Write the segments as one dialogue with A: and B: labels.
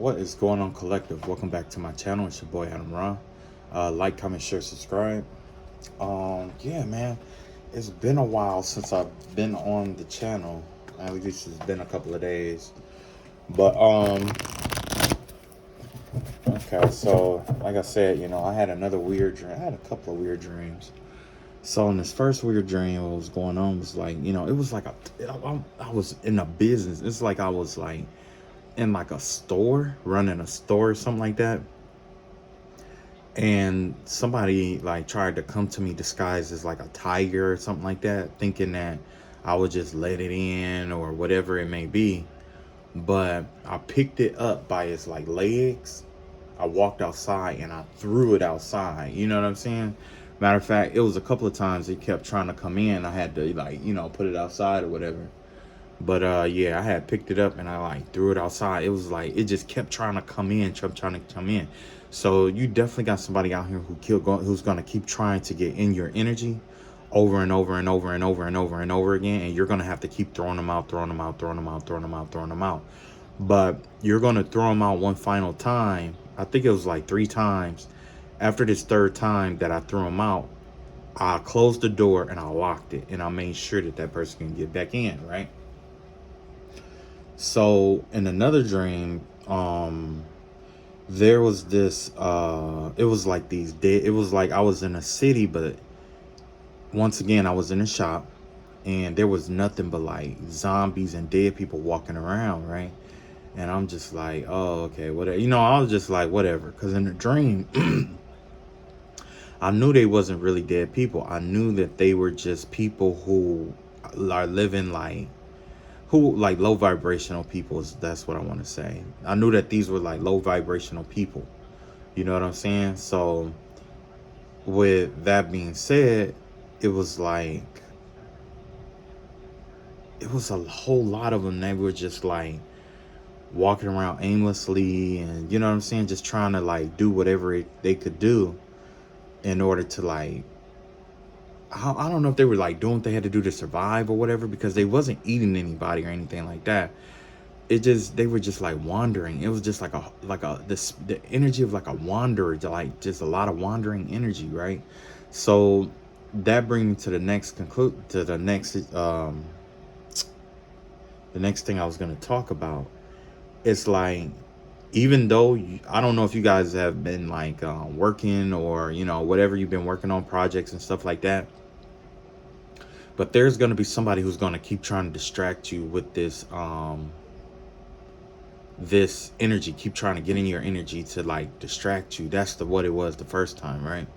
A: What is going on, collective? Welcome back to my channel. It's your boy Adam Ra. Like, comment, share, subscribe. Yeah, man, it's been a while since I've been on the channel. At least it's been a couple of days. But okay. So like I said, I had another weird dream. I had a couple of weird dreams. So in this first weird dream, what was going on was like, it was like I was in a business. It's like I was like in like a store, running a store or something like that. And somebody like tried to come to me disguised as like a tiger or something like that, thinking that I would just let it in or whatever it may be. But I picked it up by its like legs. I walked outside and I threw it outside. You know what I'm saying? Matter of fact, it was a couple of times it kept trying to come in. I had to like, put it outside or whatever. But yeah, I had picked it up and I like threw it outside. It was like it just kept trying to come in, trying to come in. So you definitely got somebody out here who's gonna keep trying to get in your energy over and over and over and over and over and over again, and you're gonna have to keep throwing them out, throwing them out, throwing them out, throwing them out, throwing them out. But you're gonna throw them out one final time. I think it was like 3 times. After this third time that I threw them out, I closed the door and I locked it, and I made sure that that person can get back in, right? So in another dream, there was this it was like these dead, it was like I was in a city, but once again I was in a shop and there was nothing but like zombies and dead people walking around, right? And I'm just like, oh, okay, whatever. I was just like, whatever, because in the dream I knew they wasn't really dead people. I knew that they were just people who are living like low vibrational people. That's what I want to say. I knew that these were like low vibrational people. You know what I'm saying? So with that being said, it was like it was a whole lot of them. They were just like walking around aimlessly, and you know what I'm saying, just trying to like do whatever they could do in order to like, I don't know if they were like doing what they had to do to survive or whatever, because they wasn't eating anybody or anything like that. They were just like wandering. It was just like the energy of like a wanderer, like just a lot of wandering energy, right? So that brings me to the next the next thing I was going to talk about. It's like, even though I don't know if you guys have been like working or whatever, you've been working on projects and stuff like that, but there's going to be somebody who's going to keep trying to distract you with this energy, keep trying to get in your energy to like distract you. That's what it was the first time, right?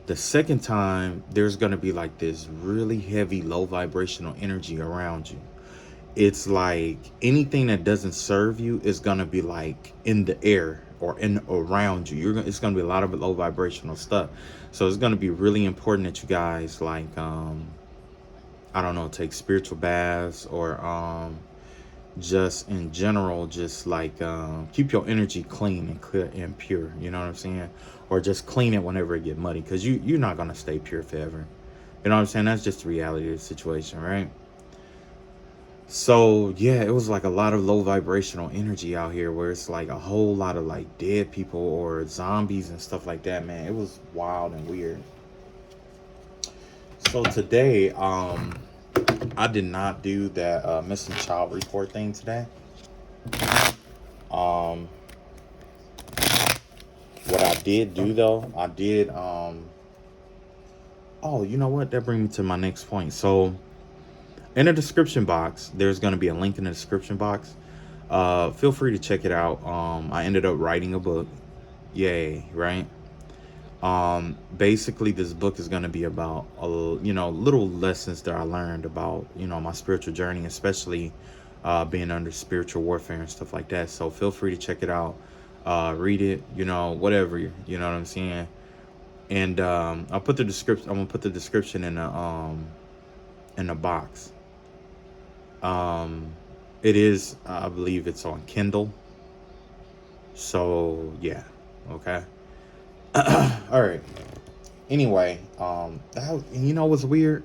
A: The second time, there's going to be like this really heavy low vibrational energy around you. It's like anything that doesn't serve you is going to be like in the air or in around you. It's going to be a lot of low vibrational stuff. So it's going to be really important that you guys like I don't know, take spiritual baths, or just in general, just like keep your energy clean and clear and pure. You know what I'm saying? Or just clean it whenever it get muddy, because you're not going to stay pure forever. You know what I'm saying? That's just the reality of the situation, right? So yeah, it was like a lot of low vibrational energy out here, where it's like a whole lot of like dead people or zombies and stuff like that, man. It was wild and weird. So today, I did not do that missing child report thing today. Um, what I did do though, I did oh, you know what? That brings me to my next point. So in the description box, there's going to be a link in the description box. Feel free to check it out. I ended up writing a book. Yay, right? Basically this book is going to be about little lessons that I learned about my spiritual journey, especially being under spiritual warfare and stuff like that. So feel free to check it out, read it, whatever, you know what I'm saying. And I'll put the description. I'm gonna put the description in the box. It is, I believe it's on Kindle. So yeah, okay. All right. Anyway, what's weird?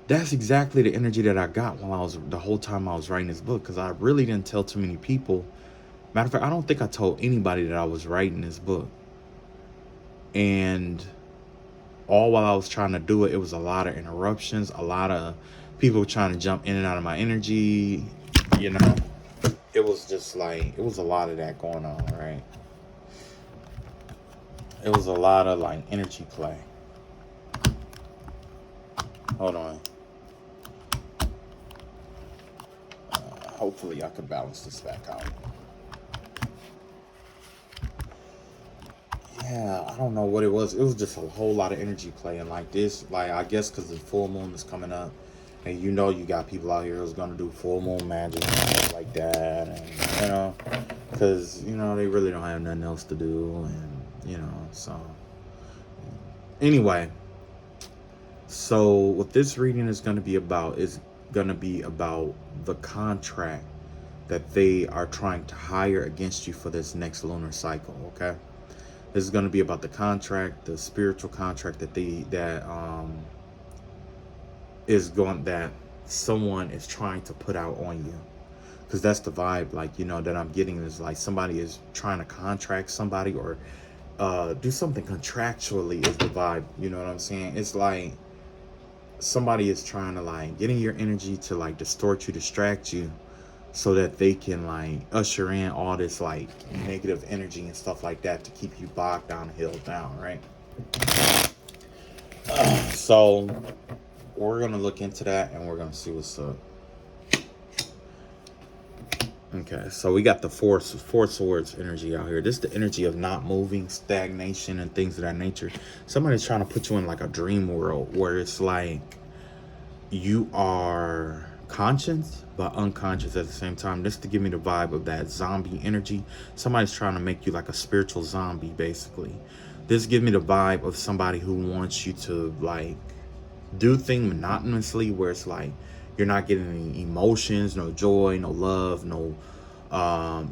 A: That's exactly the energy that I got while the whole time I was writing this book, because I really didn't tell too many people Matter of fact, I don't think I told anybody that I was writing this book. And all while I was trying to do it, it was a lot of interruptions, a lot of people trying to jump in and out of my energy. You know, it was just like, it was a lot of that going on, right? It was a lot of like energy play. Hold on. Hopefully I can balance this back out. Yeah, I don't know what it was. It was just a whole lot of energy playing like this. Like, I guess because the full moon is coming up. And you know you got people out here who's going to do full moon magic and stuff like that. And, you know, because, you know, they really don't have nothing else to do. And, you know, so. Anyway. So what this reading is going to be about is going to be about the contract that they are trying to hire against you for this next lunar cycle, okay? This is going to be about the contract, the spiritual contract that that someone is trying to put out on you. Because that's the vibe, like, you know, that I'm getting is like somebody is trying to contract somebody or do something contractually is the vibe. You know what I'm saying? It's like somebody is trying to like get in your energy to like distort you, distract you, so that they can like usher in all this like negative energy and stuff like that to keep you bogged down, held down, right? So we're gonna look into that and we're gonna see what's up. Okay, so we got the four swords energy out here. This is the energy of not moving, stagnation, and things of that nature. Somebody's trying to put you in like a dream world where it's like you are conscious but unconscious at the same time. This to give me the vibe of that zombie energy. Somebody's trying to make you like a spiritual zombie, basically. This gives me the vibe of somebody who wants you to like do things monotonously, where it's like you're not getting any emotions, no joy, no love, no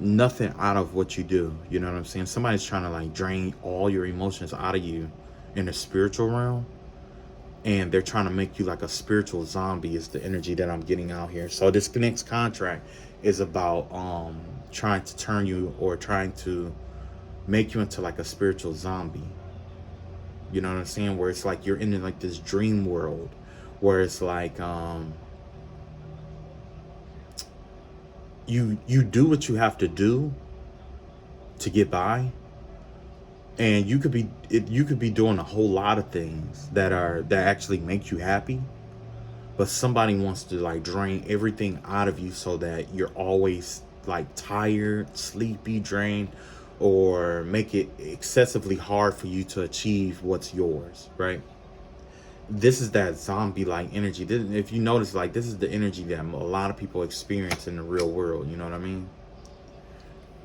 A: nothing out of what you do. You know what I'm saying? Somebody's trying to like drain all your emotions out of you in the spiritual realm, and they're trying to make you like a spiritual zombie is the energy that I'm getting out here. So this next contract is about trying to turn you or trying to make you into like a spiritual zombie. You know what I'm saying? Where it's like you're in like this dream world where it's like you do what you have to do to get by, and you could be doing a whole lot of things that actually make you happy, but somebody wants to like drain everything out of you so that you're always like tired, sleepy, drained, or make it excessively hard for you to achieve what's yours, right? This is that zombie-like energy. If you notice, like, this is the energy that a lot of people experience in the real world. You know what I mean?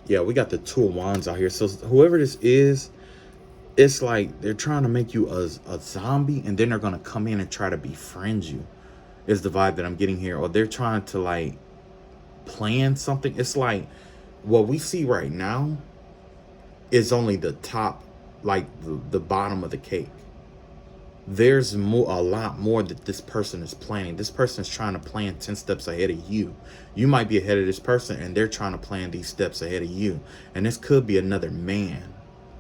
A: Yeah, we got the Two of Wands out here. So whoever this is, it's like they're trying to make you a zombie, and then they're going to come in and try to befriend you, is the vibe that I'm getting here. Or they're trying to, like, plan something. It's like what we see right now is only the top, like, the bottom of the cake. There's a lot more that this person is planning. This person is trying to plan 10 steps ahead of you. You might be ahead of this person, and they're trying to plan these steps ahead of you. And this could be another man.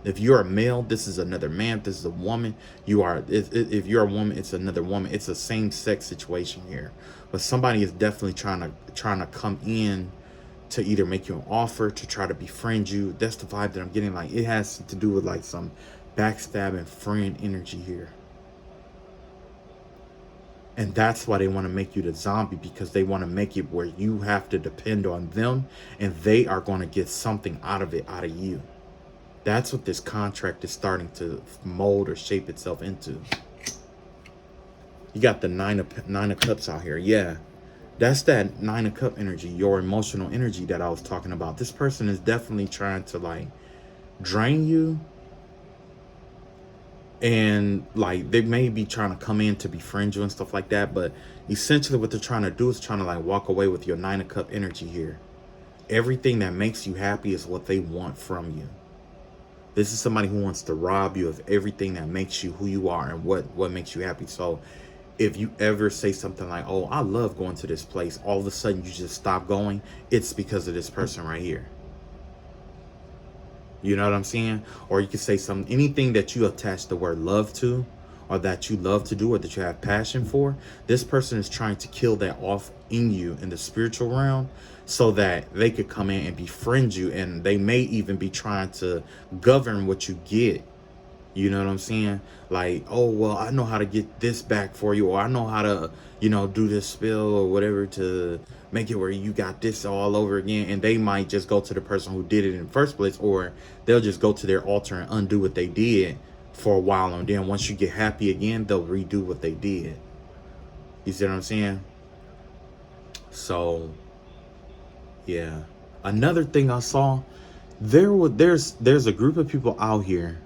A: If you're a male, this is another man. If this is a woman, if you're a woman, it's another woman. It's a same-sex situation here. But somebody is definitely trying to come in to either make you an offer, to try to befriend you. That's the vibe that I'm getting. Like, it has to do with like some backstabbing friend energy here. And that's why they want to make you the zombie, because they want to make it where you have to depend on them, and they are going to get something out of it, out of you. That's what this contract is starting to mold or shape itself into. You got the nine of cups out here. Yeah, that's that 9 of cup energy, your emotional energy that I was talking about. This person is definitely trying to like drain you. And like they may be trying to come in to befriend you and stuff like that, but essentially what they're trying to do is trying to like walk away with your 9 of cup energy here. Everything that makes you happy is what they want from you. This is somebody who wants to rob you of everything that makes you who you are and what makes you happy. So if you ever say something like, oh, I love going to this place, all of a sudden you just stop going, it's because of this person right here. You know what I'm saying? Or you could say anything that you attach the word love to, or that you love to do, or that you have passion for. This person is trying to kill that off in you in the spiritual realm, so that they could come in and befriend you, and they may even be trying to govern what you get. You know what I'm saying? Like, oh, well, I know how to get this back for you, or I know how to, do this spell or whatever to make it where you got this all over again. And they might just go to the person who did it in the first place, or they'll just go to their altar and undo what they did for a while. And then once you get happy again, they'll redo what they did. You see what I'm saying? So, yeah. Another thing I saw, there's a group of people out here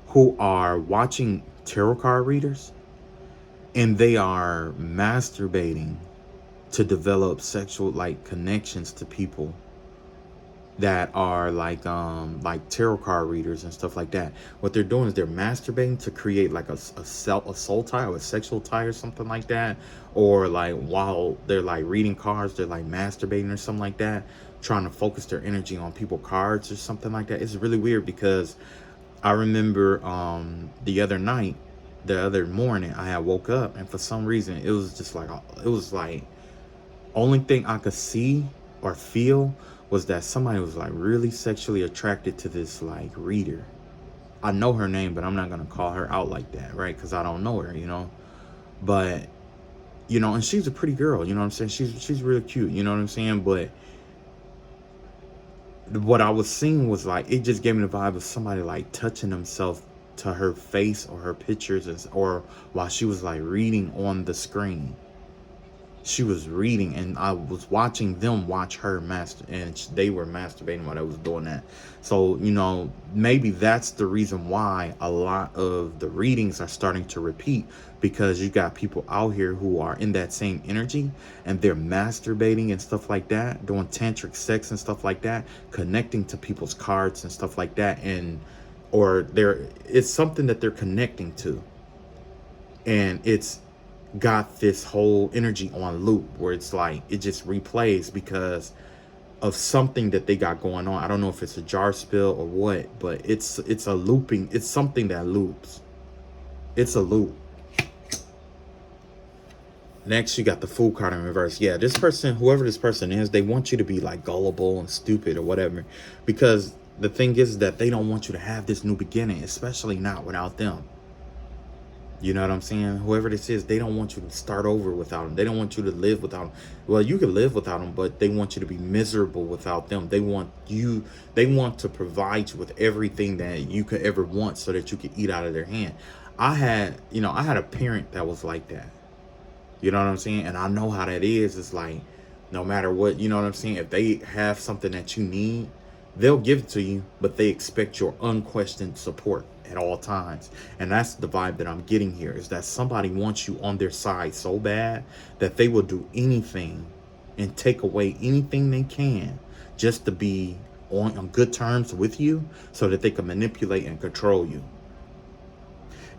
A: who are watching tarot card readers, and they are masturbating to develop sexual connections to people that are like tarot card readers and stuff like that. What they're doing is they're masturbating to create like a soul tie or a sexual tie or something like that. Or like while they're like reading cards, they're like masturbating or something like that, trying to focus their energy on people's cards or something like that. It's really weird because I remember the other morning, I had woke up, and for some reason it was like only thing I could see or feel was that somebody was like really sexually attracted to this like reader. I know her name, but I'm not gonna call her out like that, right? Because I don't know her, But and she's a pretty girl, you know what I'm saying? She's really cute, you know what I'm saying? But what I was seeing was like, it just gave me the vibe of somebody like touching themselves to her face or her pictures, or while she was like reading on the screen. She was reading, and I was watching them watch her and they were masturbating while they was doing that. So, maybe that's the reason why a lot of the readings are starting to repeat, because you got people out here who are in that same energy, and they're masturbating and stuff like that, doing tantric sex and stuff like that, connecting to people's cards and stuff like that, it's something that they're connecting to, and it's got this whole energy on loop where it's like it just replays because of something that they got going on. I don't know if it's a jar spill or what, but it's a looping. It's something that loops. It's a loop. Next, you got the Fool card in reverse. Yeah, this person, whoever this person is, they want you to be like gullible and stupid or whatever, because the thing is that they don't want you to have this new beginning, especially not without them. You know what I'm saying? Whoever this is, they don't want you to start over without them. They don't want you to live without them. Well, you can live without them, but they want you to be miserable without them. They want to provide you with everything that you could ever want so that you could eat out of their hand. I had a parent that was like that. You know what I'm saying? And I know how that is. It's like, no matter what, you know what I'm saying? If they have something that you need, they'll give it to you, but they expect your unquestioned support at all times. And that's the vibe that I'm getting here, is that somebody wants you on their side so bad that they will do anything and take away anything they can just to be on good terms with you, so that they can manipulate and control you.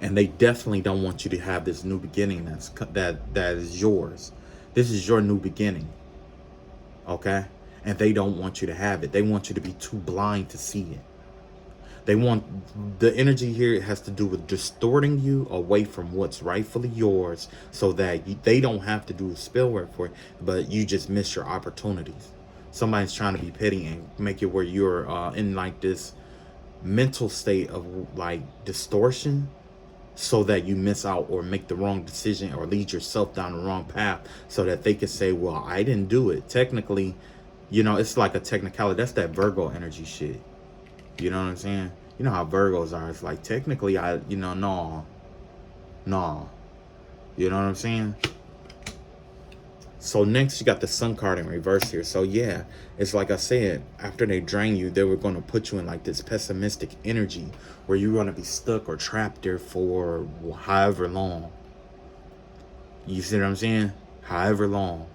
A: And they definitely don't want you to have this new beginning that is yours. This is your new beginning. Okay? And they don't want you to have it. They want you to be too blind to see it. They want the energy here. It has to do with distorting you away from what's rightfully yours, so that they don't have to do a spell work for it, but you just miss your opportunities. Somebody's trying to be petty and make it where you're in like this mental state of like distortion, so that you miss out or make the wrong decision or lead yourself down the wrong path, so that they can say, well, I didn't do it. Technically, it's like a technicality. That's that Virgo energy shit. You know what I'm saying? You know how Virgos are. It's like, technically, no. You know what I'm saying? So next, you got the Sun card in reverse here. So yeah, it's like I said, after they drain you, they were going to put you in like this pessimistic energy where you're going to be stuck or trapped there for however long. You see what I'm saying? However long.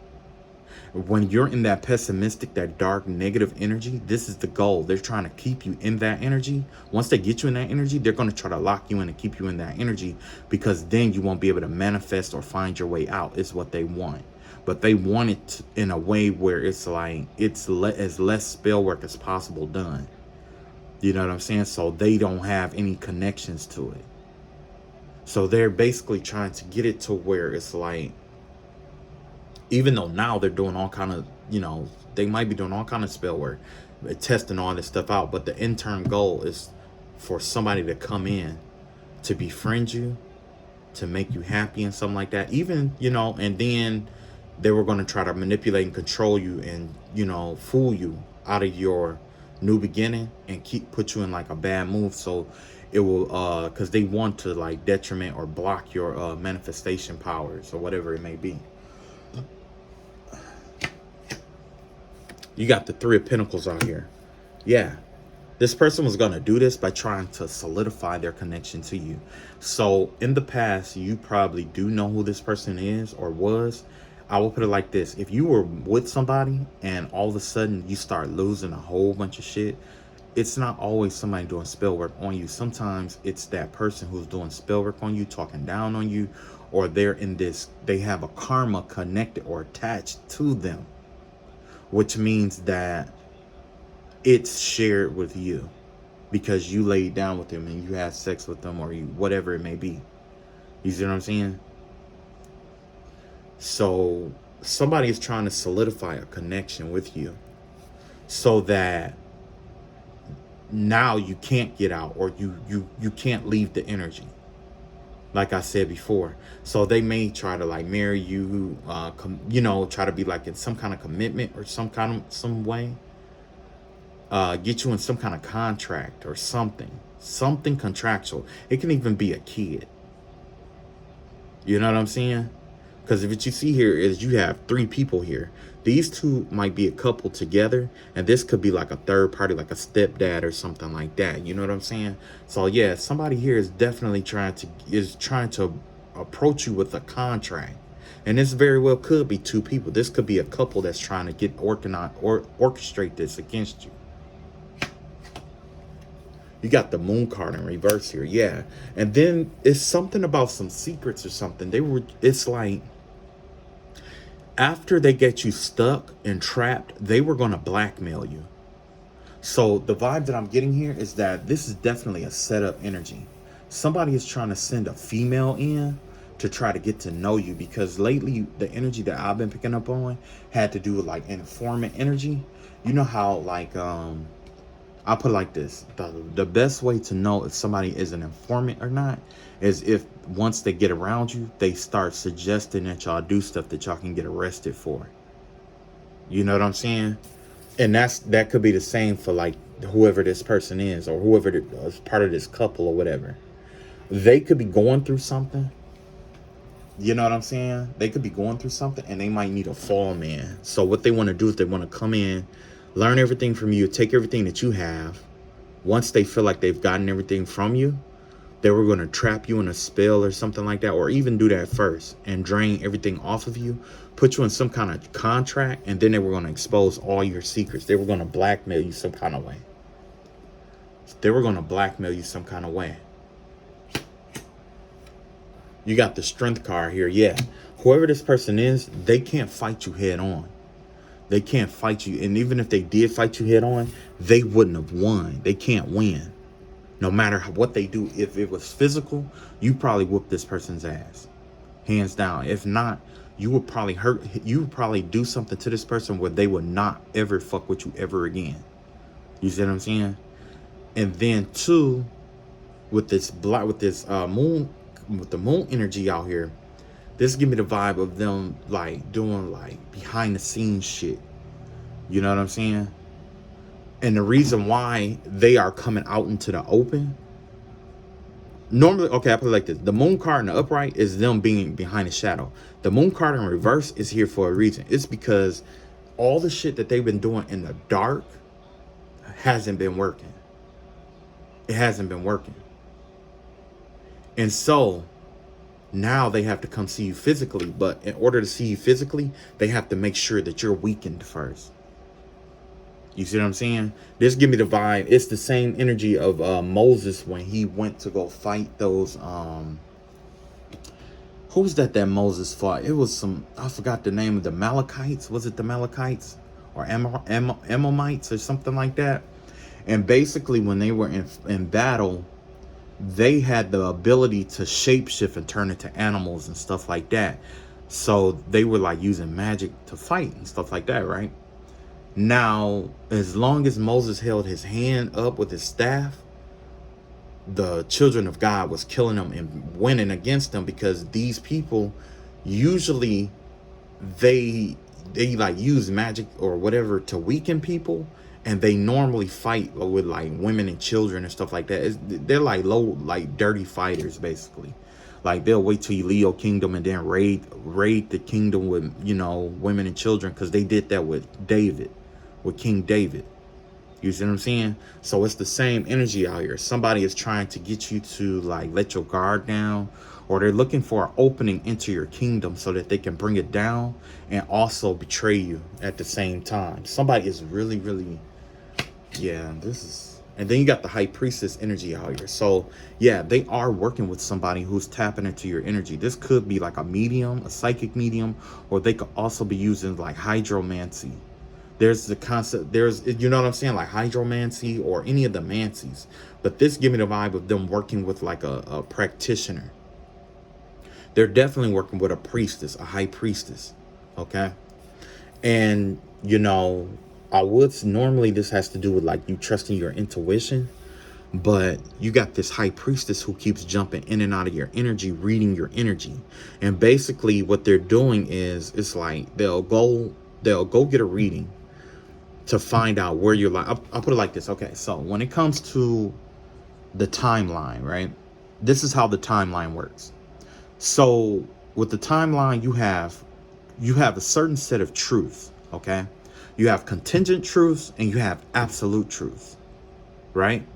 A: When you're in that pessimistic, that dark, negative energy, this is the goal. They're trying to keep you in that energy. Once they get you in that energy, they're going to try to lock you in and keep you in that energy, because then you won't be able to manifest or find your way out, is what they want. But they want it in a way where it's like, it's as less spell work as possible done. You know what I'm saying? So they don't have any connections to it. So they're basically trying to get it to where it's like, even though now they're doing all kind of, they might be doing all kind of spell work, testing all this stuff out, but the interim goal is for somebody to come in to befriend you, to make you happy and something like that. Even, and then they were going to try to manipulate and control you and, fool you out of your new beginning and put you in like a bad move. So it will, because they want to like detriment or block your manifestation powers or whatever it may be. You got the Three of Pentacles out here. Yeah. This person was going to do this by trying to solidify their connection to you. So in the past, you probably do know who this person is or was. I will put it like this. If you were with somebody and all of a sudden you start losing a whole bunch of shit, it's not always somebody doing spell work on you. Sometimes it's that person who's doing spell work on you, talking down on you, or they're in this, they have a karma connected or attached to them, which means that it's shared with you because you laid down with them and you had sex with them, or you, whatever it may be. You see what I'm saying? So somebody is trying to solidify a connection with you so that now you can't get out, or you can't leave the energy, like I said before. So they may try to like marry you, try to be like in some kind of commitment or some way. Get you in some kind of contract or something contractual. It can even be a kid. You know what I'm saying? Because what you see here is you have three people here. These two might be a couple together, and this could be like a third party, like a stepdad or something like that. You know what I'm saying? So yeah, somebody here is definitely trying to approach you with a contract. And this very well could be two people. This could be a couple that's trying to get organized or orchestrate this against you. You got the Moon card in reverse here. Yeah. And then it's something about some secrets or something. It's like, after they get you stuck and trapped, they were going to blackmail you. So the vibe that I'm getting here is that this is definitely a setup energy. Somebody is trying to send a female in to try to get to know you, because lately the energy that I've been picking up on had to do with like informant energy. You know how like, I'll put it like this. The best way to know if somebody is an informant or not is if once they get around you, they start suggesting that y'all do stuff that y'all can get arrested for. You know what I'm saying? And that could be the same for like whoever this person is, or whoever is part of this couple or whatever. They could be going through something. You know what I'm saying? They could be going through something and they might need a fall man. So what they want to do is they want to come in, learn everything from you, take everything that you have. Once they feel like they've gotten everything from you, they were going to trap you in a spell or something like that, or even do that first and drain everything off of you, put you in some kind of contract, and then they were going to expose all your secrets. They were going to blackmail you some kind of way. They were going to blackmail you some kind of way. You got the Strength card here. Yeah. Whoever this person is, they can't fight you head on. They can't fight you. And even if they did fight you head on, they wouldn't have won. They can't win. No matter what they do. If it was physical, you probably whoop this person's ass. Hands down. If not, you would probably do something to this person where they would not ever fuck with you ever again. You see what I'm saying? And then two, with the moon energy out here, this give me the vibe of them like doing like behind the scenes shit. You know what I'm saying? And the reason why they are coming out into the open, normally, okay, I put it like this. The Moon card in the upright is them being behind the shadow. The Moon card in reverse is here for a reason. It's because all the shit that they've been doing in the dark hasn't been working. It hasn't been working. And so now they have to come see you physically. But in order to see you physically, they have to make sure that you're weakened first. You see what I'm saying? This give me the vibe. It's the same energy of Moses when he went to go fight those. Who was that Moses fought? It was I forgot the name of the Amalekites. Was it the Amalekites or Ammonites or something like that? And basically when they were in battle, they had the ability to shapeshift and turn into animals and stuff like that. So they were like using magic to fight and stuff like that, right? Now, as long as Moses held his hand up with his staff, the children of God was killing them and winning against them, because these people usually they like use magic or whatever to weaken people, and they normally fight with like women and children and stuff like that. They're like low, like dirty fighters basically. Like they'll wait till you leave your kingdom and then raid the kingdom with, you know, women and children, because they did that with King David. You see what I'm saying? So it's the same energy out here. Somebody is trying to get you to like let your guard down, or they're looking for an opening into your kingdom so that they can bring it down and also betray you at the same time. Somebody is really, really, yeah, this is, and then you got the high priestess energy out here. So yeah, they are working with somebody who's tapping into your energy. This could be like a medium, a psychic medium, or they could also be using like hydromancy. There's the concept, there's, you know what I'm saying, like hydromancy or any of the mancies. But this give me the vibe of them working with like a practitioner. They're definitely working with a priestess, a high priestess. Okay. And, you know, I would normally this has to do with like you trusting your intuition. But you got this high priestess who keeps jumping in and out of your energy, reading your energy. And basically what they're doing is, it's like they'll go get a reading to find out where you're like, I'll put it like this. Okay, so when it comes to the timeline, right? This is how the timeline works. So with the timeline, you have a certain set of truths, okay? You have contingent truths and you have absolute truths, right?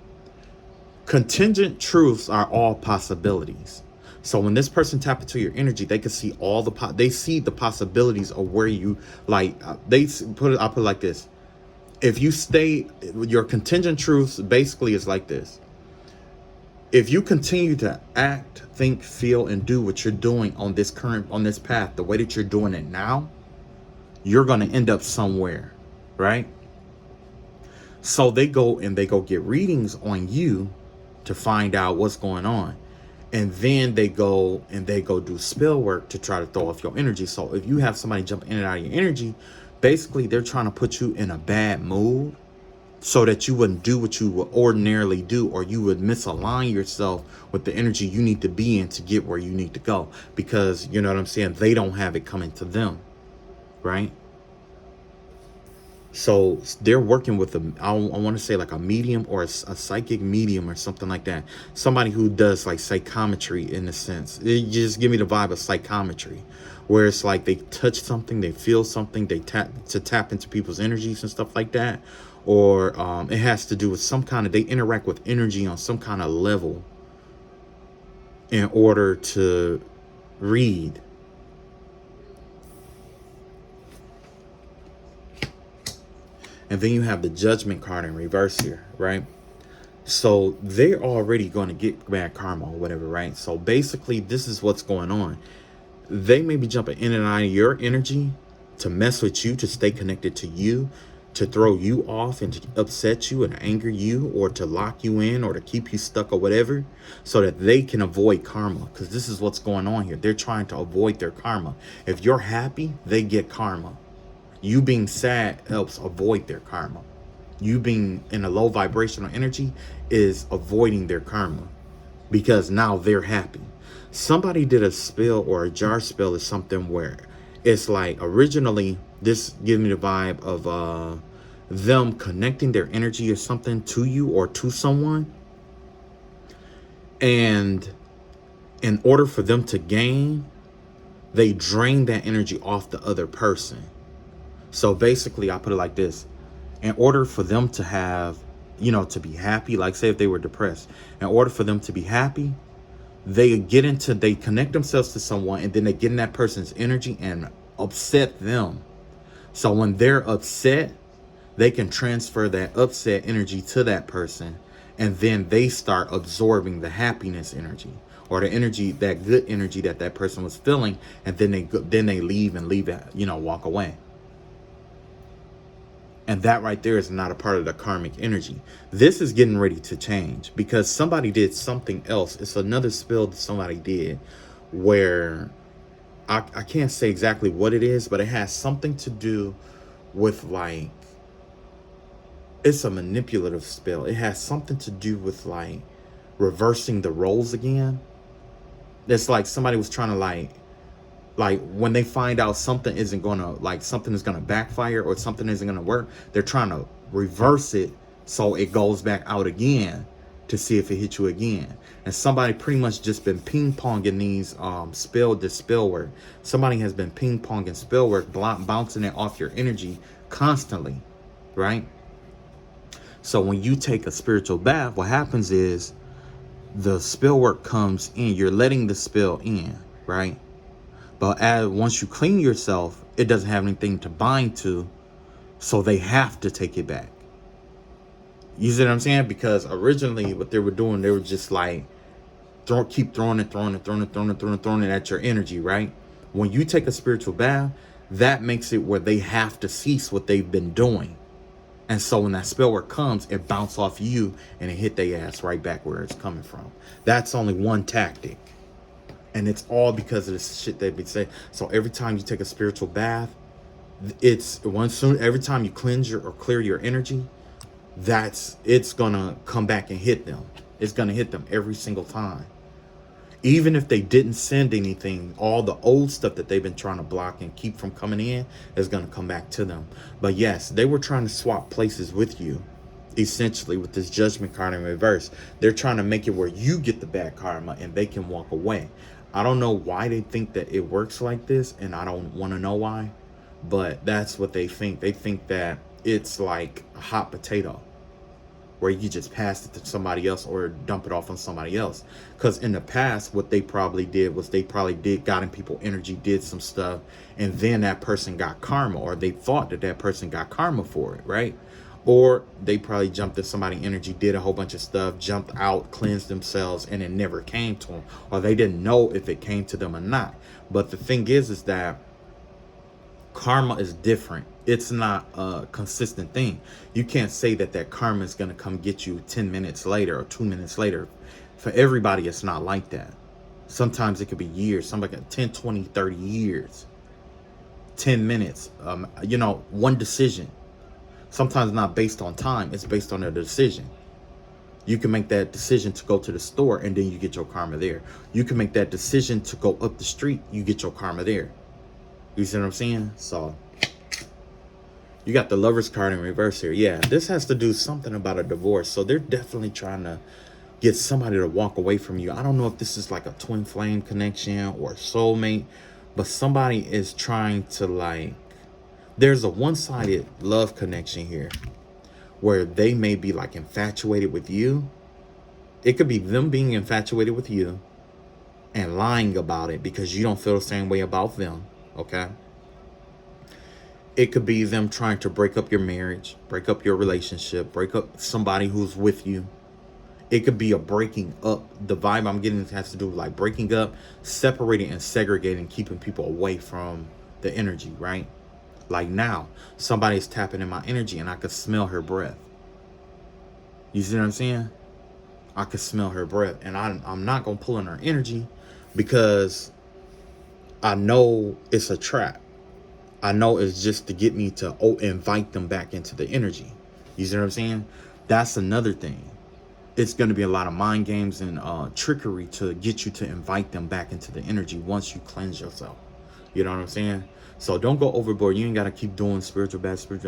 A: Contingent truths are all possibilities. So when this person tap into your energy, they can see all they see the possibilities of where you like. I'll put it like this. If you stay, your contingent truths basically is like this. If you continue to act, think, feel, and do what you're doing on this path, the way that you're doing it now, you're going to end up somewhere, right? So they go get readings on you to find out what's going on. And then they go do spell work to try to throw off your energy. So if you have somebody jump in and out of your energy, basically they're trying to put you in a bad mood so that you wouldn't do what you would ordinarily do, or you would misalign yourself with the energy you need to be in to get where you need to go. Because, you know what I'm saying, they don't have it coming to them, right? So they're working with I want to say like a medium or a psychic medium or something like that. Somebody who does like psychometry in a sense. It just give me the vibe of psychometry, where it's like they touch something, they feel something, they tap into people's energies and stuff like that. Or it has to do with some kind of, they interact with energy on some kind of level in order to read. And then you have the Judgment card in reverse here, right? So they're already going to get bad karma or whatever, right? So basically, this is what's going on. They may be jumping in and out of your energy to mess with you, to stay connected to you, to throw you off and to upset you and anger you, or to lock you in, or to keep you stuck or whatever, so that they can avoid karma. Because this is what's going on here. They're trying to avoid their karma. If you're happy, they get karma. You being sad helps avoid their karma. You being in a low vibrational energy is avoiding their karma, because now they're happy. Somebody did a spell or a jar spell or something where it's like, originally this gives me the vibe of them connecting their energy or something to you or to someone. And in order for them to gain, they drain that energy off the other person. So basically, I put it like this. In order for them to have, you know, to be happy, like say if they were depressed, in order for them to be happy, they connect themselves to someone, and then they get in that person's energy and upset them. So when they're upset, they can transfer that upset energy to that person, and then they start absorbing the happiness energy, or the energy, that good energy that person was feeling, and then they leave it, you know, walk away. And that right there is not a part of the karmic energy. This is getting ready to change because somebody did something else. It's another spell that somebody did where I can't say exactly what it is, but it has something to do with like, it's a manipulative spell. It has something to do with like reversing the roles again. It's like somebody was trying to like when they find out something isn't gonna, like something is gonna backfire or something isn't gonna work, they're trying to reverse it so it goes back out again to see if it hits you again. And somebody pretty much just been ping-ponging these this spell work. Somebody has been ping-ponging spell work, bouncing it off your energy constantly, right? So when you take a spiritual bath, what happens is the spell work comes in, you're letting the spell in, right? But once you clean yourself, it doesn't have anything to bind to, so they have to take it back. You see what I'm saying? Because originally what they were doing, they were just like, keep throwing it at your energy, right? When you take a spiritual bath, that makes it where they have to cease what they've been doing. And so when that spell work comes, it bounce off you and it hit their ass right back where it's coming from. That's only one tactic. And it's all because of this shit they've been saying. So every time you take a spiritual bath, every time you cleanse or clear your energy, it's gonna come back and hit them. It's gonna hit them every single time. Even if they didn't send anything, all the old stuff that they've been trying to block and keep from coming in is gonna come back to them. But yes, they were trying to swap places with you. Essentially, with this judgment card in reverse, they're trying to make it where you get the bad karma and they can walk away. I don't know why they think that it works like this, and I don't want to know why, but that's what they think. They think that it's like a hot potato where you just pass it to somebody else or dump it off on somebody else. Because in the past, what they probably did was got in people energy, did some stuff, and then that person got karma, or they thought that person got karma for it, right? Or they probably jumped in somebody's energy, did a whole bunch of stuff, jumped out, cleansed themselves, and it never came to them. Or they didn't know if it came to them or not. But the thing is that karma is different. It's not a consistent thing. You can't say that karma is going to come get you 10 minutes later or 2 minutes later. For everybody, it's not like that. Sometimes it could be years. Somebody got 10, 20, 30 years. 10 minutes. One decision. Sometimes not based on time, it's based on a decision. You can make that decision to go to the store and then you get your karma there. You can make that decision to go up the street, you get your karma there. You see what I'm saying? So you got the Lover's card in reverse here. Yeah, this has to do something about a divorce. So they're definitely trying to get somebody to walk away from you. I don't know if this is like a twin flame connection or a soulmate, but somebody is trying to there's a one-sided love connection here where they may be like infatuated with you. It could be them being infatuated with you and lying about it because you don't feel the same way about them, okay? It could be them trying to break up your marriage, break up your relationship, break up somebody who's with you. It could be a breaking up. The vibe I'm getting has to do with breaking up, separating and segregating, keeping people away from the energy, right? Like now, somebody's tapping in my energy and I could smell her breath. You see what I'm saying? I could smell her breath and I'm not going to pull in her energy because I know it's a trap. I know it's just to get me to invite them back into the energy. You see what I'm saying? That's another thing. It's going to be a lot of mind games and trickery to get you to invite them back into the energy once you cleanse yourself. You know what I'm saying? So don't go overboard. You ain't got to keep doing spiritual.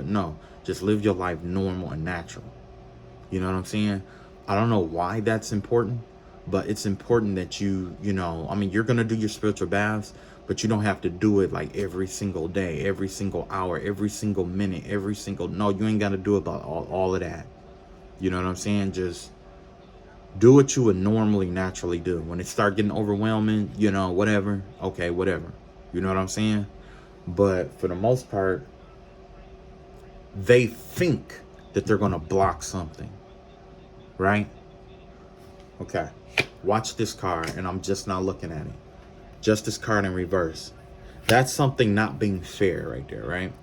A: No, just live your life normal and natural. You know what I'm saying? I don't know why that's important, but it's important that you're going to do your spiritual baths, but you don't have to do it like every single day, every single hour, every single minute, no, you ain't got to do about all of that. You know what I'm saying? Just do what you would normally, naturally do. When it start getting overwhelming, whatever. Okay, whatever. You know what I'm saying? But for the most part, they think that they're going to block something, right? Okay, watch this card, and I'm just not looking at it. Just this card in reverse. That's something not being fair right there, right?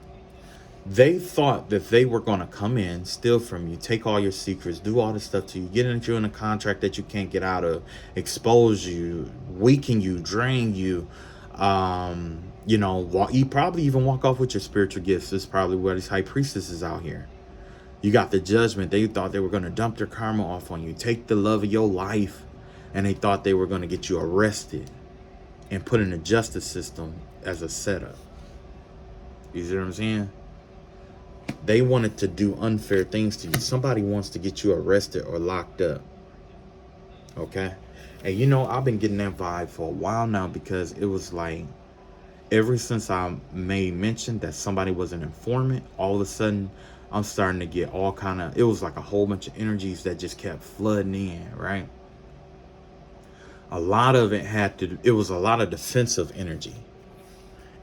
A: They thought that they were going to come in, steal from you, take all your secrets, do all this stuff to you, get into you in a contract that you can't get out of, expose you, weaken you, drain you. You know, you probably even walk off with your spiritual gifts. This is probably where these high priestesses out here. You got the judgment. They thought they were going to dump their karma off on you, take the love of your life, and they thought they were going to get you arrested and put in the justice system as a setup. You see what I'm saying? They wanted to do unfair things to you. Somebody wants to get you arrested or locked up. Okay? And you know, I've been getting that vibe for a while now, because it was like, ever since I made mention that somebody was an informant, all of a sudden I'm starting to get all kind of, it was like a whole bunch of energies that just kept flooding in, right? A lot of it was a lot of defensive energy.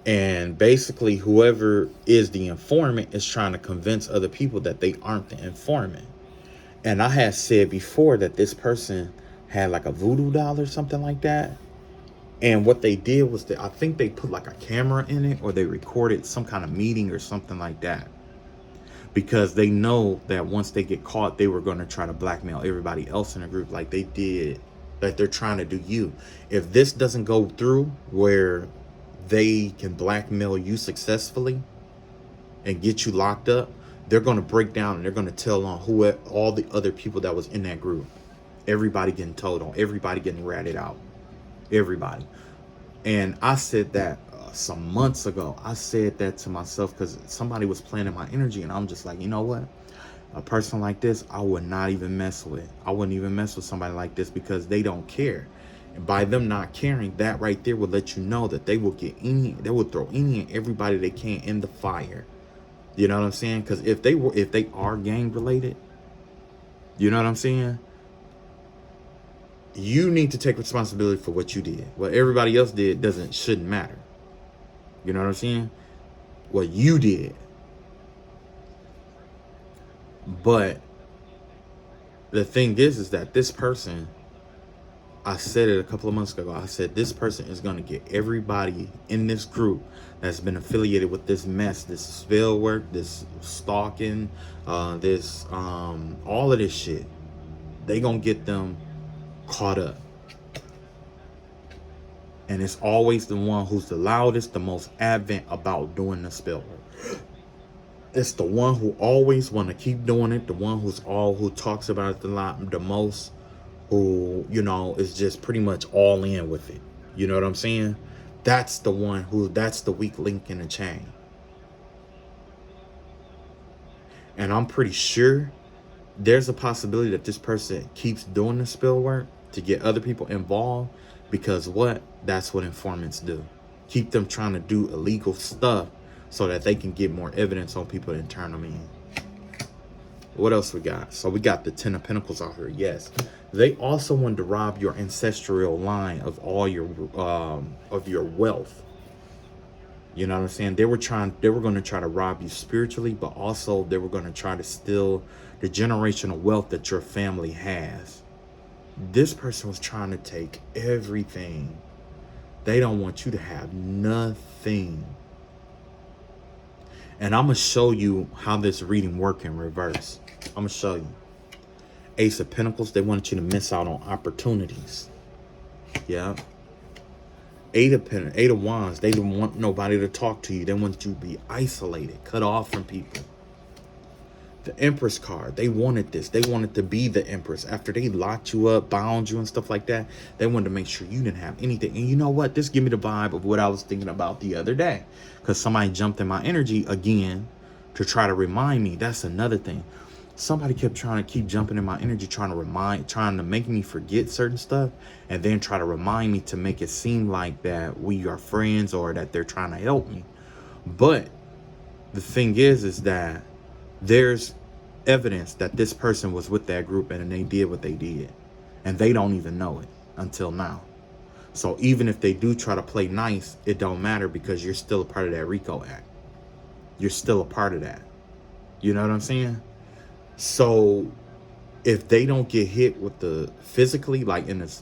A: And basically, whoever is the informant is trying to convince other people that they aren't the informant. And I had said before that this person had like a voodoo doll or something like that. And what they did was that I think they put like a camera in it, or they recorded some kind of meeting or something like that. Because they know that once they get caught, they were going to try to blackmail everybody else in the group like they did, like they're trying to do you. If this doesn't go through where they can blackmail you successfully and get you locked up, they're going to break down and they're going to tell on all the other people that was in that group. Everybody getting told on, everybody getting ratted out, everybody. And I said that some months ago. I said that to myself because somebody was playing in my energy, and I'm just like, you know what? A person like this, I would not even mess with. I wouldn't even mess with somebody like this, because they don't care. And by them not caring, that right there will let you know that they will throw any and everybody they can in the fire. You know what I'm saying? Because if they are gang related, you know what I'm saying? You need to take responsibility for what you did. What everybody else did shouldn't matter. You know what I'm saying? What you did. But the thing is that this person, I said it a couple of months ago. I said this person is going to get everybody in this group that's been affiliated with this mess, this spell work, this stalking, all of this shit. They going to get them caught up. And it's always the one who's the loudest, the most adamant about doing the spell work. It's the one who always want to keep doing it, the one who talks about it the most, who, you know, is just pretty much all in with it. You know what I'm saying? That's the one that's the weak link in the chain. And I'm pretty sure there's a possibility that this person keeps doing the spell work to get other people involved, because that's what informants do. Keep them trying to do illegal stuff so that they can get more evidence on people and turn them in. What else we got? So we got the 10 of Pentacles out here. Yes. They also wanted to rob your ancestral line of all your wealth. You know what I'm saying? They were going to try to rob you spiritually, but also they were going to try to steal the generational wealth that your family has. This person was trying to take everything. They don't want you to have nothing. And I'm going to show you how this reading works in reverse. I'm going to show you. Ace of Pentacles, they wanted you to miss out on opportunities. Yeah. Eight of Wands, they didn't want nobody to talk to you. They want you to be isolated, cut off from people. The Empress card, they wanted this. They wanted to be the Empress. After they locked you up, bound you and stuff like that, they wanted to make sure you didn't have anything. And you know what? This give me the vibe of what I was thinking about the other day. Because somebody jumped in my energy again to try to remind me. That's another thing. Somebody kept trying to keep jumping in my energy, trying to make me forget certain stuff, and then try to remind me to make it seem like that we are friends or that they're trying to help me. But the thing is that there's evidence that this person was with that group and they did what they did, and they don't even know it until now. So even if they do try to play nice, it don't matter, because you're still a part of that RICO Act. You're still a part of that. You know what I'm saying? So if they don't get hit with the physically, like in this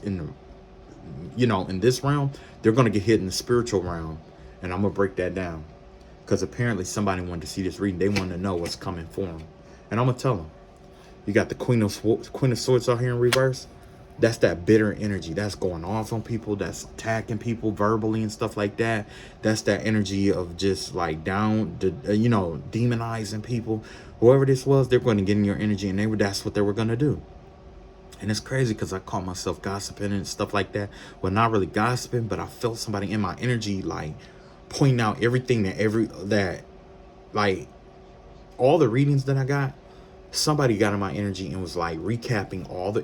A: realm, they're going to get hit in the spiritual realm. And I'm going to break that down. because apparently somebody wanted to see this reading. They wanted to know what's coming for them. And I'm going to tell them. You got the Queen of Swords out here in reverse. That's that bitter energy that's going off on people, that's attacking people verbally and stuff like that. That's that energy of just like demonizing people. Whoever this was, they're going to get in your energy, and that's what they were going to do. And it's crazy because I caught myself gossiping and stuff like that. Well, not really gossiping, but I felt somebody in my energy like pointing out everything that like all the readings that I got. Somebody got in my energy and was like recapping all the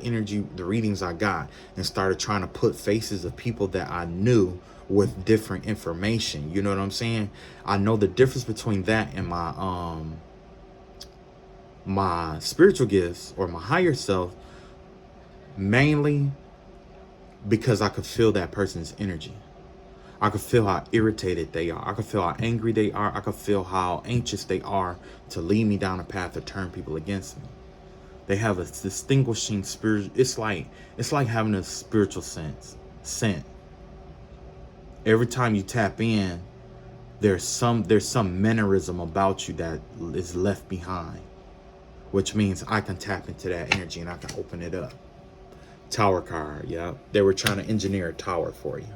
A: readings I got, and started trying to put faces of people that I knew with different information. You know what I'm saying? I know the difference between that and my spiritual gifts or my higher self, mainly because I could feel that person's energy. I could feel how irritated they are. I could feel how angry they are. I could feel how anxious they are to lead me down a path to turn people against me. They have a distinguishing spirit. It's like having a spiritual scent. Every time you tap in, there's some mannerism about you that is left behind, which means I can tap into that energy and I can open it up. Tower card, yeah. They were trying to engineer a tower for you.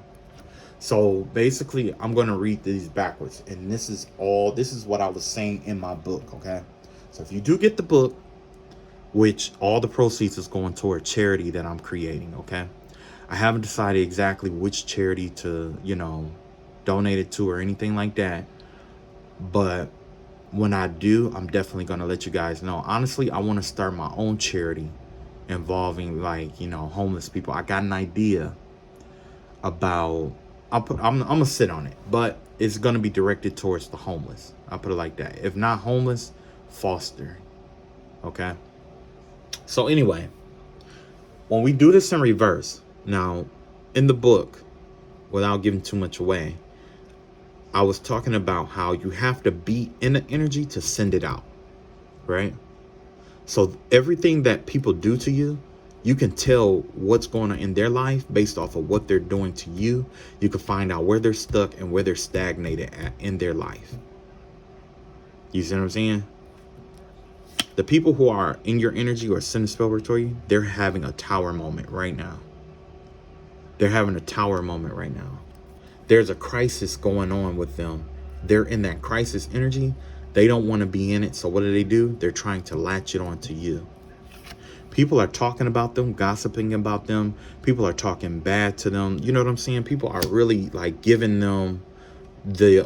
A: So basically, I'm going to read these backwards. And this is what I was saying in my book, okay? So if you do get the book, which all the proceeds is going toward charity that I'm creating, okay? I haven't decided exactly which charity to, donate it to or anything like that. But when I do, I'm definitely going to let you guys know. Honestly, I want to start my own charity involving homeless people. I got an idea about I'm gonna sit on it, but it's gonna be directed towards the homeless. I'll put it like that. If not homeless, foster. Okay. So anyway, when we do this in reverse, now in the book, without giving too much away, I was talking about how you have to be in the energy to send it out, right? So everything that people do to you, you can tell what's going on in their life based off of what they're doing to you. You can find out where they're stuck and where they're stagnated at in their life. You see what I'm saying? The people who are in your energy or send a spell work toward you, they're having a tower moment right now. They're having a tower moment right now. There's a crisis going on with them. They're in that crisis energy. They don't want to be in it. So what do? They're trying to latch it onto you. People are talking about them, gossiping about them. People are talking bad to them. You know what I'm saying? People are really like giving them the,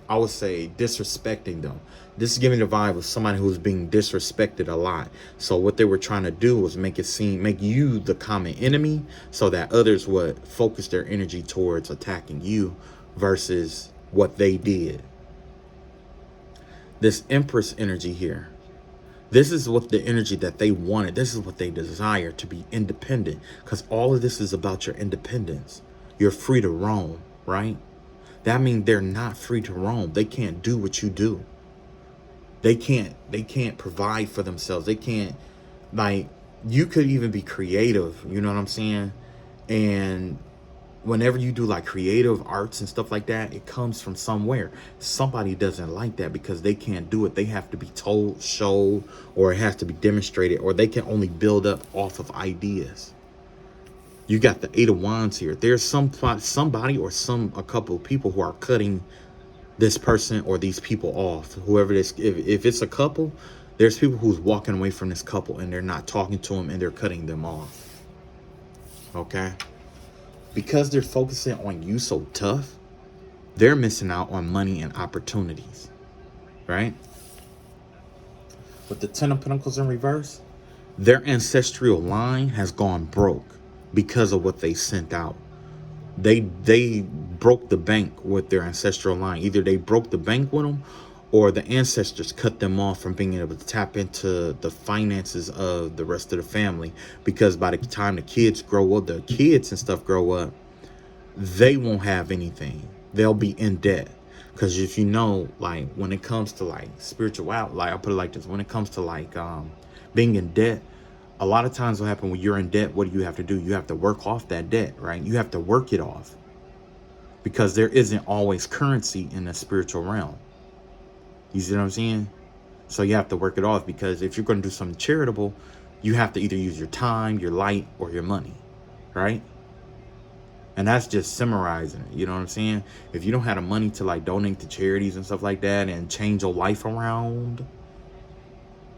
A: I would say disrespecting them. This is giving the vibe of somebody who's being disrespected a lot. So what they were trying to do was make you the common enemy so that others would focus their energy towards attacking you versus what they did. This Empress energy here. This is what the energy that they wanted. This is what they desire, to be independent. Because all of this is about your independence. You're free to roam, right? That means they're not free to roam. They can't do what you do. They can't provide for themselves. They can't, you could even be creative. You know what I'm saying? And whenever you do like creative arts and stuff like that, it comes from somewhere. Somebody doesn't like that because they can't do it. They have to be told, showed, or it has to be demonstrated, or they can only build up off of ideas. You got the Eight of Wands here. There's somebody or a couple of people who are cutting this person or these people off. Whoever this, if it's a couple, there's people who's walking away from this couple and they're not talking to them and they're cutting them off. Okay. Because they're focusing on you so tough, they're missing out on money and opportunities, right? With the Ten of Pentacles in reverse, their ancestral line has gone broke because of what they sent out. They broke the bank with their ancestral line. Either they broke the bank with them, or the ancestors cut them off from being able to tap into the finances of the rest of the family. Because by the time the kids grow up, they won't have anything. They'll be in debt. Because if you know, like when it comes to like spirituality, like I'll put it like this, when it comes to like being in debt, a lot of times what happens when you're in debt, what do? You have to work off that debt, right? You have to work it off. because there isn't always currency in the spiritual realm. You see what I'm saying? So you have to work it off, because if you're going to do something charitable, you have to either use your time, your light, or your money, right? And that's just summarizing it. You know what I'm saying? If you don't have the money to like donate to charities and stuff like that and change your life around,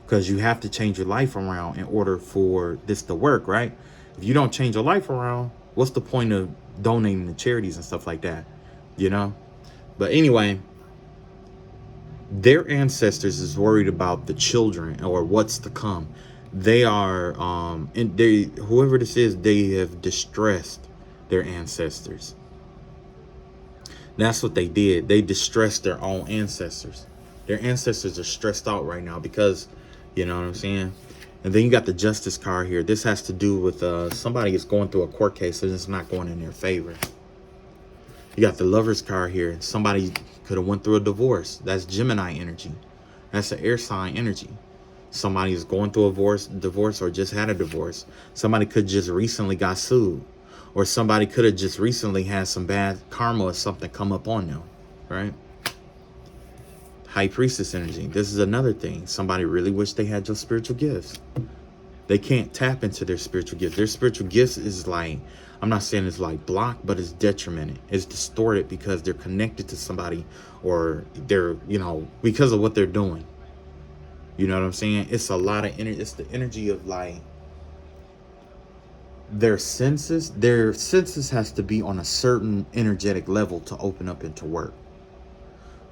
A: because you have to change your life around in order for this to work, right? If you don't change your life around, what's the point of donating to charities and stuff like that? You know? But anyway, their ancestors is worried about the children or what's to come. They are and they, whoever this is, they have distressed their ancestors. That's what they did. They distressed their own ancestors. Their ancestors are stressed out right now because, you know what I'm saying? And then you got the justice card here. This has to do with somebody is going through a court case, so it's not going in their favor. You got the Lover's card here. Somebody could have went through a divorce. That's Gemini energy. That's the air sign energy. Somebody is going through a divorce or just had a divorce. Somebody could just recently got sued. Or somebody could have just recently had some bad karma or something come up on them, right? High Priestess energy. This is another thing. Somebody really wish they had your spiritual gifts. They can't tap into their spiritual gifts. Their spiritual gifts is like, I'm not saying it's like blocked, but it's detrimented. It's distorted because they're connected to somebody, or they're, you know, because of what they're doing. You know what I'm saying? It's a lot of energy. It's the energy of like their senses has to be on a certain energetic level to open up and to work.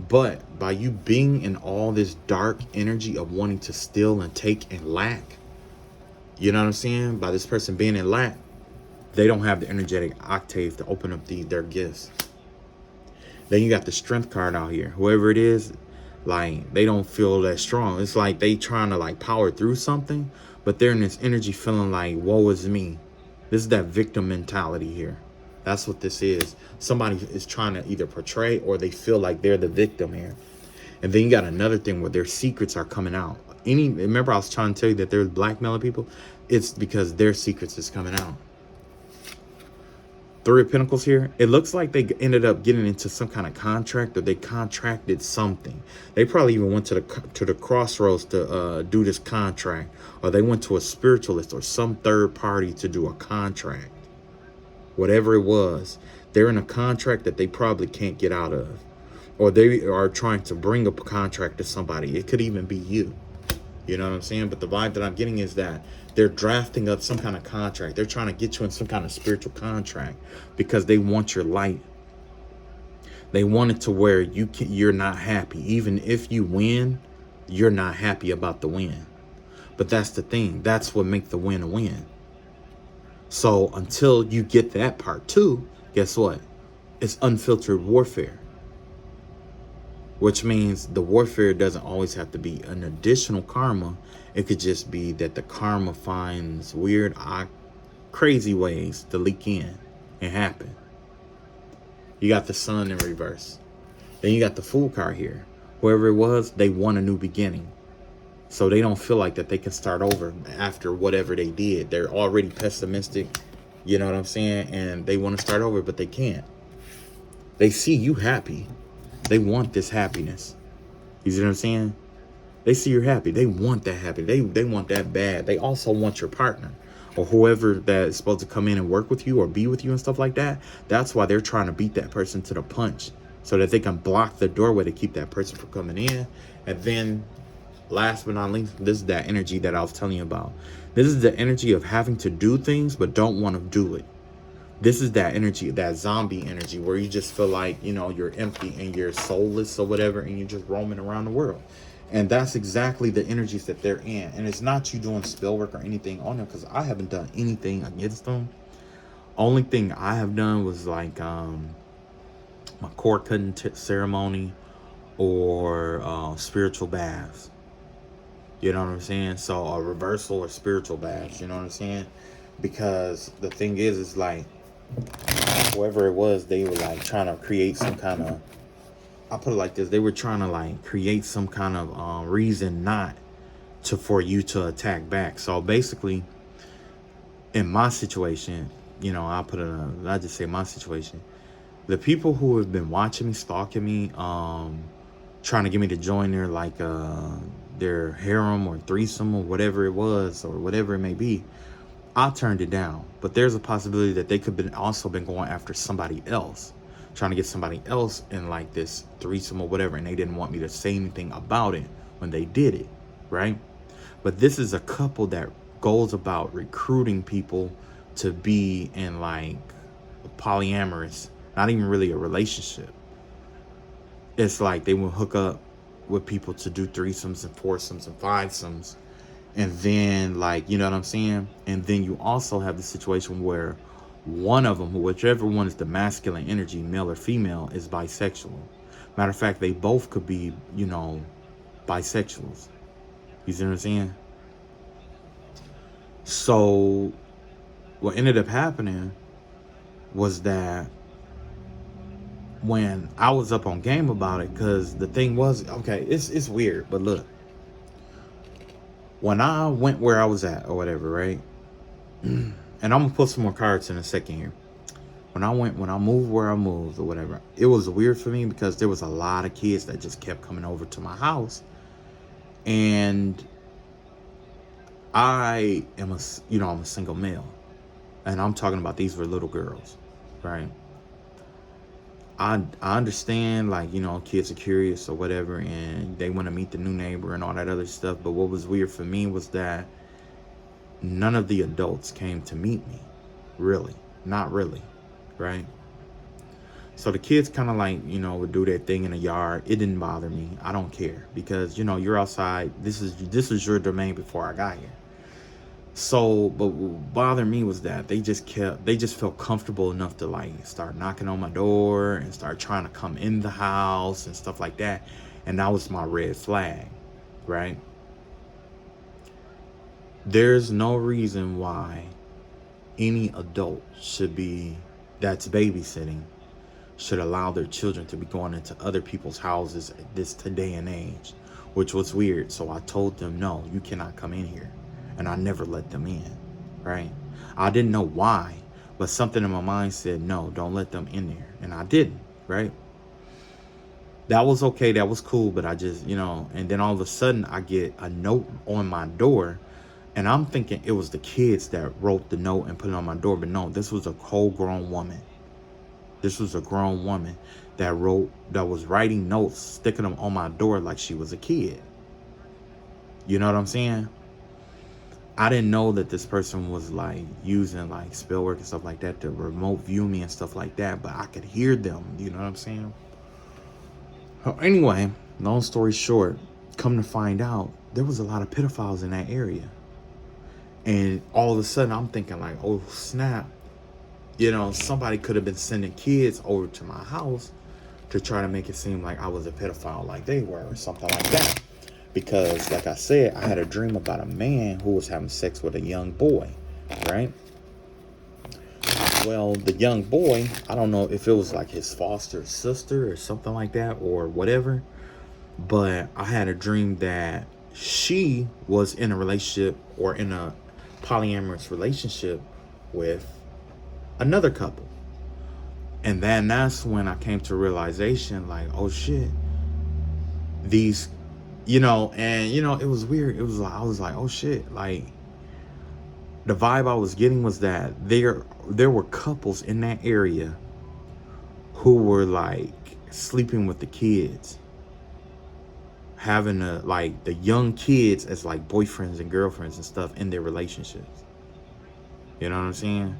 A: But by you being in all this dark energy of wanting to steal and take and lack, you know what I'm saying? By this person being in lack, they don't have the energetic octave to open up their gifts. Then you got the Strength card out here. Whoever it is, like, they don't feel that strong. It's like they trying to like power through something, but they're in this energy feeling like, woe is me. This is that victim mentality here. That's what this is. Somebody is trying to either portray, or they feel like they're the victim here. And then you got another thing where their secrets are coming out. Remember I was trying to tell you that they're blackmailing people? It's because their secrets is coming out. Three of Pentacles here. It looks like they ended up getting into some kind of contract, or they contracted something. They probably even went to the crossroads to do this contract, or they went to a spiritualist or some third party to do a contract. Whatever it was, they're in a contract that they probably can't get out of, or they are trying to bring up a contract to somebody. It could even be you. You know what I'm saying? But the vibe that I'm getting is that they're drafting up some kind of contract. They're trying to get you in some kind of spiritual contract because they want your light. They want it to where you're not happy. Even if you win, you're not happy about the win. But that's the thing. That's what makes the win a win. So until you get that part too, guess what? It's unfiltered warfare. Which means the warfare doesn't always have to be an additional karma. It could just be that the karma finds weird, crazy ways to leak in and happen. You got the Sun in reverse. Then you got the Fool card here. Whoever it was, they want a new beginning. So they don't feel like that they can start over after whatever they did. They're already pessimistic, you know what I'm saying? And they want to start over, but they can't. They see you happy. They want this happiness. You see what I'm saying? They see you're happy. They want that happy. They want that bad. They also want your partner or whoever that is supposed to come in and work with you or be with you and stuff like that. That's why they're trying to beat that person to the punch so that they can block the doorway to keep that person from coming in. And then last but not least, this is that energy that I was telling you about. This is the energy of having to do things but don't want to do it. This is that energy, that zombie energy, where you just feel like, you know, you're empty and you're soulless or whatever, and you're just roaming around the world. And that's exactly the energies that they're in. And it's not you doing spell work or anything on them, because I haven't done anything against them. Only thing I have done was like my cord cutting ceremony or spiritual baths. You know what I'm saying? So a reversal or spiritual baths, you know what I'm saying? Because the thing is like, whoever it was, they were like trying to create some kind of, I'll put it like this, they were trying to like create some kind of reason not to for you to attack back. So basically, in my situation, you know, I'll just say my situation, The people who have been watching me, stalking me, trying to get me to join their harem or threesome or whatever it was or whatever it may be, I turned it down. But there's a possibility that they could have also been going after somebody else, trying to get somebody else in like this threesome or whatever, and they didn't want me to say anything about it when they did it, right? But this is a couple that goes about recruiting people to be in like polyamorous, not even really a relationship. It's like they will hook up with people to do threesomes and foursomes and fivesomes. And then, like, you know what I'm saying? And then you also have the situation where one of them, whichever one is the masculine energy, male or female, is bisexual. Matter of fact, they both could be, bisexuals. You see what I'm saying? So what ended up happening was that when I was up on game about it, because the thing was, okay, it's weird, but look, when I went where I was at or whatever, right? And I'm gonna put some more cards in a second here. When I moved where I moved or whatever, it was weird for me because there was a lot of kids that just kept coming over to my house. And I'm a single male. And I'm talking about these were little girls, right? I understand, like, kids are curious or whatever, and they want to meet the new neighbor and all that other stuff. But what was weird for me was that none of the adults came to meet me, really, not really, right? So the kids kind of like, would do their thing in the yard. It didn't bother me. I don't care because, you're outside. This is your domain before I got here. So, but what bothered me was that they just felt comfortable enough to like start knocking on my door and start trying to come in the house and stuff like that. And that was my red flag, right? There's no reason why any adult that's babysitting should allow their children to be going into other people's houses at this day and age, which was weird. So I told them, no, you cannot come in here. And I never let them in, right? I didn't know why, but something in my mind said, no, don't let them in there. And I didn't, right? That was okay. That was cool. But I just, and then all of a sudden I get a note on my door, and I'm thinking it was the kids that wrote the note and put it on my door. But no, this was a whole grown woman. This was a grown woman that was writing notes, sticking them on my door like she was a kid. You know what I'm saying? I didn't know that this person was like using like spell work and stuff like that to remote view me and stuff like that, but I could hear them, you know what I'm saying? Anyway, long story short, come to find out, there was a lot of pedophiles in that area. And all of a sudden I'm thinking like, oh snap, somebody could have been sending kids over to my house to try to make it seem like I was a pedophile like they were or something like that. Because, like I said, I had a dream about a man who was having sex with a young boy, right? Well, the young boy, I don't know if it was like his foster sister or something like that or whatever, but I had a dream that she was in a relationship or in a polyamorous relationship with another couple. And then that's when I came to realization, like, oh shit, these... it was weird. I was like, oh shit. Like, the vibe I was getting was that there were couples in that area who were like sleeping with the kids, having the young kids as like boyfriends and girlfriends and stuff in their relationships. You know what I'm saying?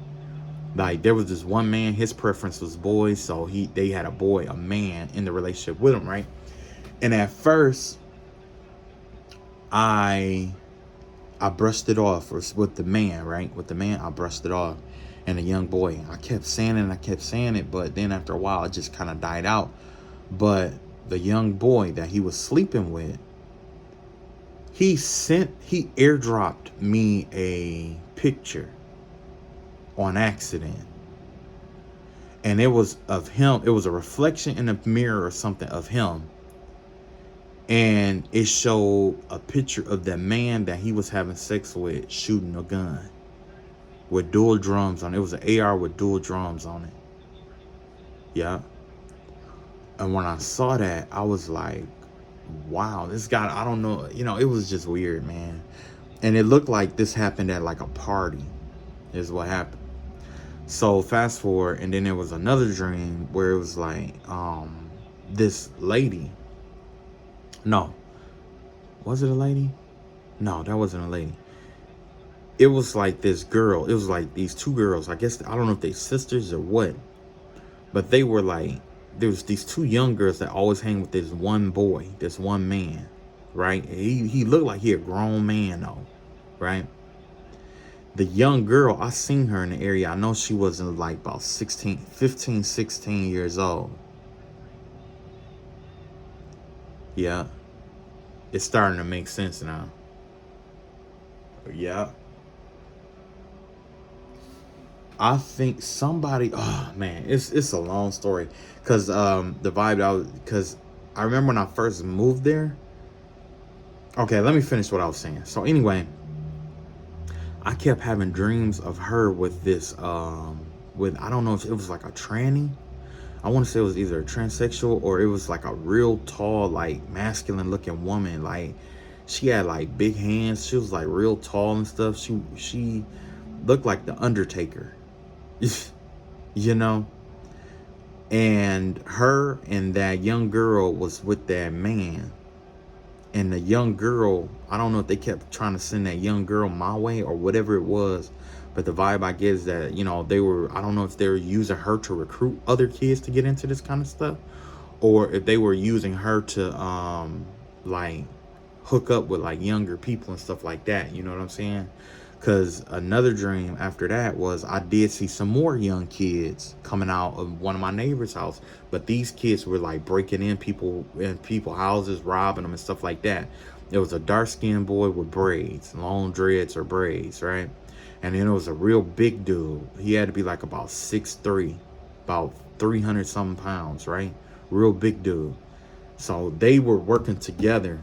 A: Like, there was this one man, his preference was boys, so they had a man in the relationship with him, right? And at first, I brushed it off with the man, right? With the man, I brushed it off. And the young boy, I kept saying it, but then after a while, it just kind of died out. But the young boy that he was sleeping with, he airdropped me a picture on accident. And it was of him. It was a reflection in a mirror or something of him. And it showed a picture of that man that he was having sex with shooting a gun with dual drums on it. It was an AR with dual drums on it. Yeah. And when I saw that, I was like, wow, this guy, I don't know, it was just weird, man. And it looked like this happened at like a party, is what happened. So fast forward, and then there was another dream where it was like, this lady. No, was it a lady? No, that wasn't a lady. It was like this girl. It was like these two girls. I guess, I don't know if they sisters or what, but they were like, there was these two young girls that always hang with this one boy, this one man, right? He looked like he a grown man though, right? The young girl, I seen her in the area. I know she wasn't like about 16 years old. Yeah. It's starting to make sense now. Yeah. I think somebody, oh man, it's a long story. Cause the vibe cause I remember when I first moved there. Okay, let me finish what I was saying. So anyway, I kept having dreams of her with this with, I don't know if it was like a tranny. I want to say it was either a transsexual or it was like a real tall, like masculine looking woman. Like she had like big hands. She was like real tall and stuff. She looked like the Undertaker, you know. And her and that young girl was with that man. And the young girl, I don't know if they kept trying to send that young girl my way or whatever it was. But the vibe I get is that, they were, I don't know if they were using her to recruit other kids to get into this kind of stuff. Or if they were using her to, like, hook up with, like, younger people and stuff like that. You know what I'm saying? Because another dream after that was I did see some more young kids coming out of one of my neighbor's house. But these kids were, like, breaking in people's houses, robbing them and stuff like that. There was a dark-skinned boy with braids, long dreads or braids, right? And then it was a real big dude. He had to be like about 6'3", about 300 something pounds, right? Real big dude. So they were working together.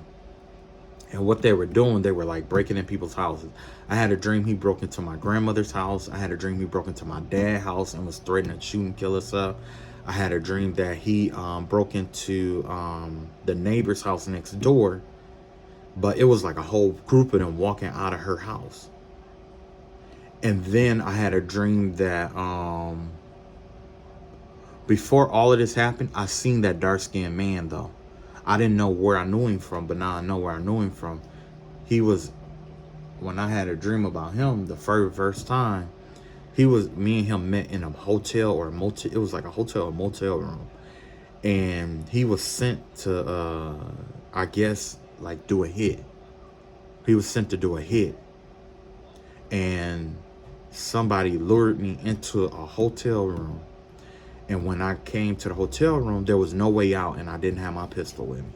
A: And what they were doing, they were like breaking in people's houses. I had a dream he broke into my grandmother's house. I had a dream he broke into my dad's house and was threatening to shoot and kill us up. I had a dream that he broke into the neighbor's house next door. But it was like a whole group of them walking out of her house. And then I had a dream that before all of this happened, I seen that dark-skinned man though. I didn't know where I knew him from, but now I know where I knew him from. He was, when I had a dream about him the first time, me and him met in a hotel or a motel. It was like a hotel or motel room. And he was sent to, I guess, like do a hit. He was sent to do a hit. And somebody lured me into a hotel room. And when I came to the hotel room, there was no way out and I didn't have my pistol with me.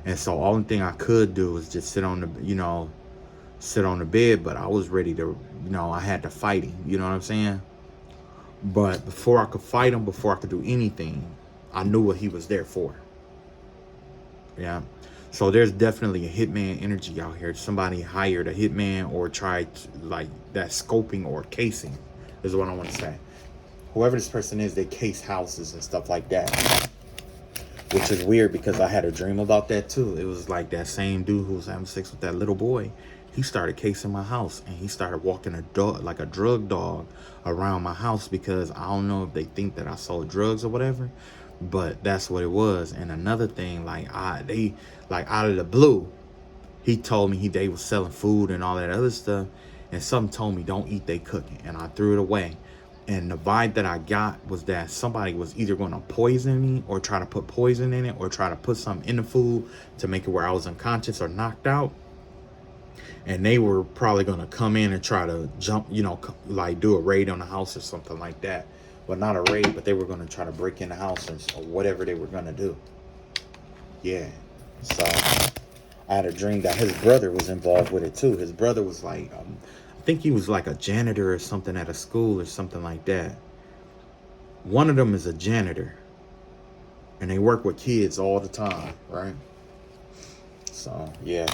A: And so all the thing I could do was just sit on the bed, but I was ready to, I had to fight him, you know what I'm saying? But before I could fight him, before I could do anything, I knew what he was there for. Yeah. So there's definitely a hitman energy out here. Somebody hired a hitman or tried like that scoping or casing is what I want to say. Whoever this person is, they case houses and stuff like that. Which is weird because I had a dream about that too. It was like that same dude who was having sex with that little boy. He started casing my house and he started walking a dog, like a drug dog around my house because I don't know if they think that I sold drugs or whatever, but that's what it was. And another thing, like out of the blue, he told me they was selling food and all that other stuff. And something told me don't eat they cooking and I threw it away. And the vibe that I got was that somebody was either going to poison me or try to put poison in it or try to put something in the food to make it where I was unconscious or knocked out. And they were probably going to come in and try to jump, like do a raid on the house or something like that. Well, not a raid, but they were going to try to break in the house or whatever they were going to do. Yeah. So I had a dream that his brother was involved with it too. His brother was like, I think he was like a janitor or something at a school or something like that. One of them is a janitor. And they work with kids all the time, right? So, yeah.